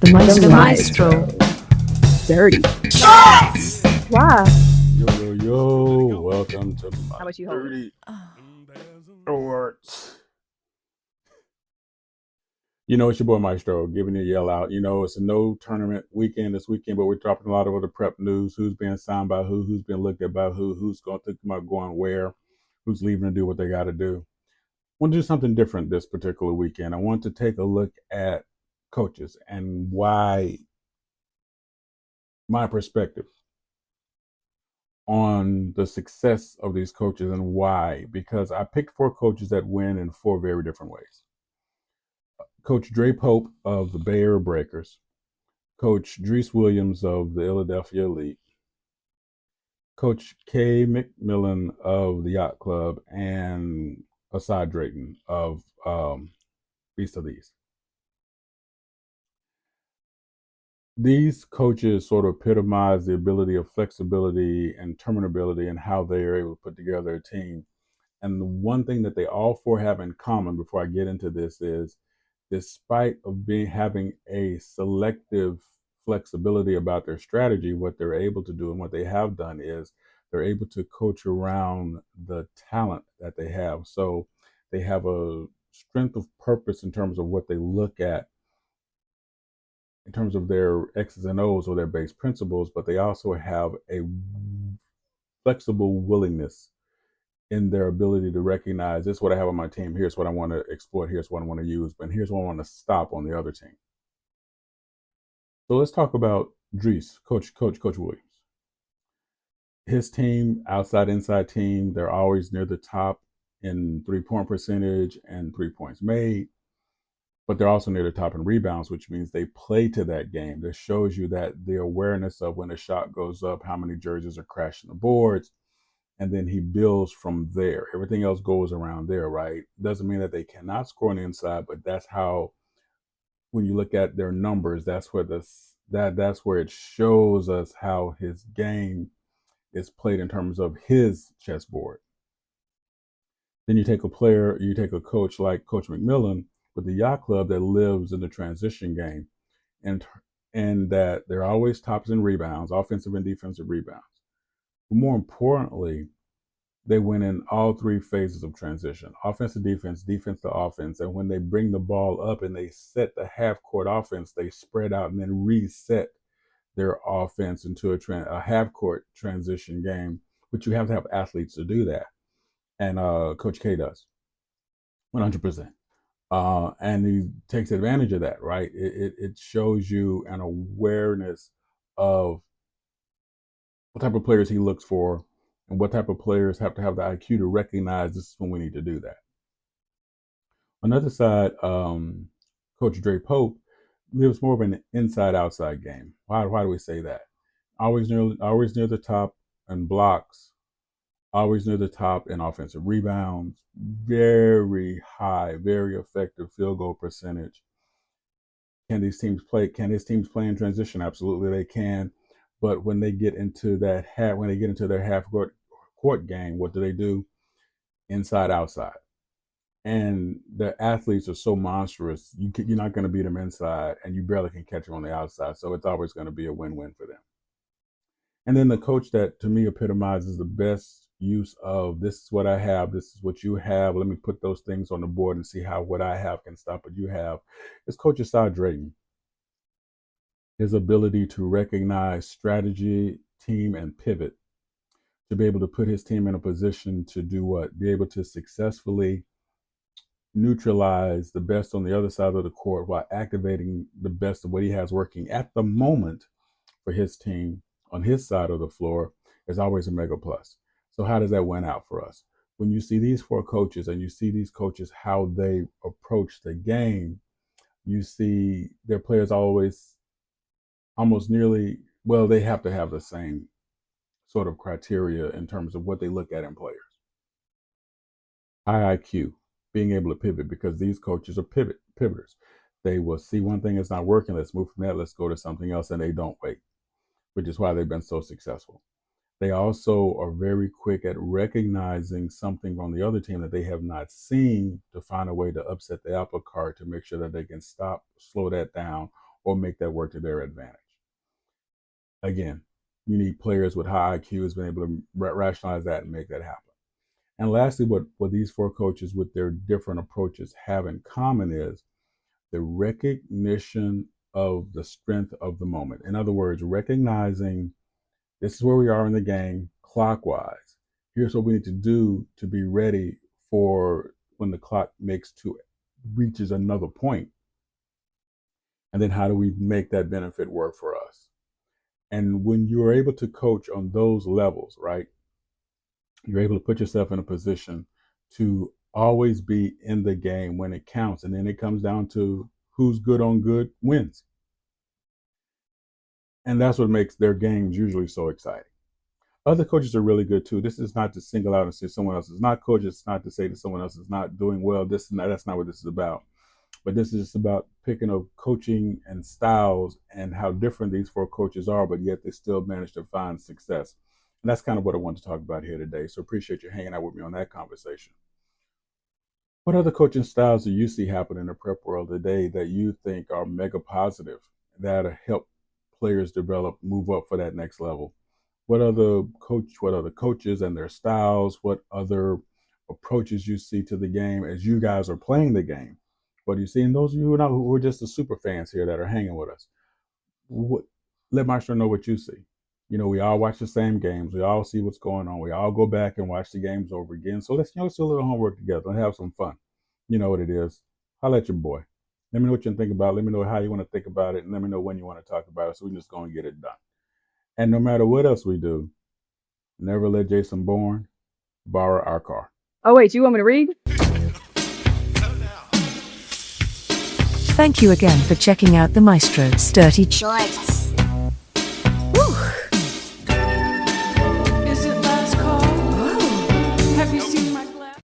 The Maestro. Dirty. Shots! Why? Yo, welcome to my How about you hold it? Dirty Shorts. You know, it's your boy Maestro giving you a yell out. You know, it's a no tournament weekend this weekend, but we're dropping a lot of other prep news. Who's being signed by who's being looked at by who's going to think about going where, who's leaving to do what they got to do. I want to do something different this particular weekend. I want to take a look at coaches and why my perspective on the success of these coaches and why. Because I picked 4 coaches that win in 4 very different ways. Coach Dre Pope of the Bay Area Breakers, Coach Dries Williams of the Philadelphia Elite, Coach K. McMillan of the Yacht Club, and Asad Drayton of Beast of the East. These coaches sort of epitomize the ability of flexibility and terminability and how they are able to put together a team. And the one thing that they all 4 have in common before I get into this is, despite of having a selective flexibility about their strategy, what they're able to do and what they have done is they're able to coach around the talent that they have. So they have a strength of purpose in terms of what they look at in terms of their X's and O's or their base principles, but they also have a flexible willingness in their ability to recognize, this is what I have on my team, here's what I want to exploit, here's what I want to use, but here's what I want to stop on the other team. So let's talk about Dries, Coach Williams. His team, outside, inside team, they're always near the top in 3-point percentage and 3 points made, but they're also near the top in rebounds, which means they play to that game. This shows you that the awareness of when a shot goes up, how many jerseys are crashing the boards, and then he builds from there. Everything else goes around there, right? Doesn't mean that they cannot score on the inside, but that's how, when you look at their numbers, that's where that's where it shows us how his game is played in terms of his chessboard. Then you take a coach like Coach McMillan with the Yacht Club that lives in the transition game, and that they're always tops in rebounds, offensive and defensive rebounds. But more importantly, they win in all 3 phases of transition: offense to defense, defense to offense. And when they bring the ball up and they set the half-court offense, they spread out and then reset their offense into a half-court transition game, which you have to have athletes to do that. And Coach K does 100%. And he takes advantage of that, right? It shows you an awareness of what type of players he looks for and what type of players have to have the IQ to recognize this is when we need to do that. On the other side, Coach Dre Pope lives more of an inside-outside game. Why do we say that? Always near the top in blocks, always near the top in offensive rebounds, very high, very effective field goal percentage. Can these teams play? Can his teams play in transition? Absolutely, they can. But when they get into their half court game, what do? Inside, outside. And the athletes are so monstrous, you're not going to beat them inside, and you barely can catch them on the outside. So it's always going to be a win-win for them. And then the coach that, to me, epitomizes the best use of, this is what I have, this is what you have, let me put those things on the board and see how what I have can stop what you have, is Coach Asad Drayton. His ability to recognize strategy, team, and pivot, to be able to put his team in a position to do what? Be able to successfully neutralize the best on the other side of the court while activating the best of what he has working at the moment for his team on his side of the floor is always a mega plus. So how does that win out for us? When you see these 4 coaches and you see these coaches, how they approach the game, you see their players always almost nearly, well, they have to have the same sort of criteria in terms of what they look at in players. High IQ, being able to pivot, because these coaches are pivoters. They will see one thing is not working, let's move from that, let's go to something else, and they don't wait, which is why they've been so successful. They also are very quick at recognizing something on the other team that they have not seen to find a way to upset the apple cart to make sure that they can stop, slow that down, or make that work to their advantage. Again, you need players with high IQs being able to rationalize that and make that happen. And lastly, what these four coaches with their different approaches have in common is the recognition of the strength of the moment. In other words, recognizing this is where we are in the game clockwise. Here's what we need to do to be ready for when the clock reaches another point. And then how do we make that benefit work for us? And when you're able to coach on those levels, right, you're able to put yourself in a position to always be in the game when it counts. And then it comes down to who's good on good wins. And that's what makes their games usually so exciting. Other coaches are really good too. This is not to single out and say someone else is not coach. It's not to say that someone else is not doing well. This and that. That's not what this is about. But this is just about picking up coaching and styles and how different these four coaches are, but yet they still manage to find success. And that's kind of what I want to talk about here today. So appreciate you hanging out with me on that conversation. What other coaching styles do you see happen in the prep world today that you think are mega positive, that help players develop, move up for that next level? What other coaches and their styles, what other approaches you see to the game as you guys are playing the game? What do you see? And those of you who are just the super fans here that are hanging with us, let Maestro know what you see. You know, we all watch the same games. We all see what's going on. We all go back and watch the games over again. So let's do a little homework together and have some fun. You know what it is. Holla at your boy. Let me know what you think about it. Let me know how you want to think about it. And let me know when you want to talk about it so we can just go and get it done. And no matter what else we do, never let Jason Bourne borrow our car. Oh, wait, do you want me to read? Thank you again for checking out the Maestro's Dirty Shorts.